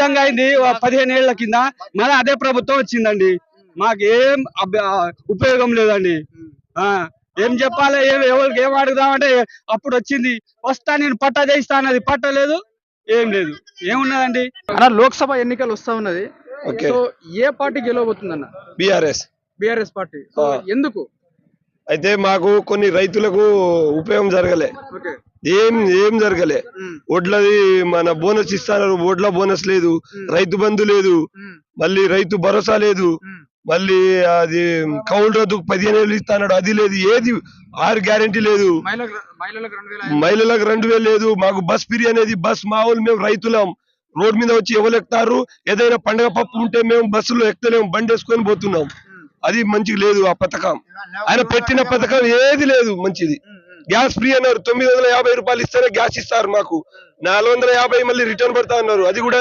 విధంగా అయింది 15 ఏళ్ల కింద. మళ్ళీ అదే ప్రభుత్వం వచ్చిందండి. మాకు ఏం ఉపయోగం లేదండి. ఏం చెప్పాలి, ఎవరికి ఏం అడుగుదామంటే అప్పుడు వచ్చింది వస్తా నేను పట్టా చేయిస్తా అన్నది, పట్టలేదు, ఏం లేదు, ఏమున్నదండి. అన్న లోక్సభ ఎన్నికలు వస్తా ఉన్నది. సో ఏ పార్టీ గెలవబోతుందన్న? బిఆర్ఎస్ పార్టీ. సో ఎందుకు? అయితే మాకు కొన్ని రైతులకు ఉపయోగం జరగలే, ఏం జరగలే. వడ్లది మన బోనస్ ఇస్తున్నారు, వడ్ల బోనస్ లేదు, రైతు బంధు లేదు, మళ్ళీ రైతు భరోసా లేదు, మళ్ళీ అది కౌలు రద్దుకు 15 ఏళ్ళు ఇస్తాడు, అది లేదు, ఏది 6 గ్యారెంటీ లేదు, మహిళలకు 2000 లేదు. మాకు బస్ ఫ్రీ అనేది, బస్ మామూలు మేము రైతులం రోడ్ మీద వచ్చి ఎవరెక్తారు, ఏదైనా పండగ పప్పు ఉంటే మేము బస్సులో ఎక్కలేము, బండి వేసుకొని పోతున్నాం. అది మంచిగా లేదు ఆ పథకం. ఆయన పెట్టిన పథకం ఏది లేదు మంచిది. గ్యాస్ ఫ్రీ అన్నారు, 950 రూపాయలు ఇస్తేనే గ్యాస్ ఇస్తారు, మాకు 450 మళ్ళీ రిటర్న్ పెడతా అన్నారు, అది కూడా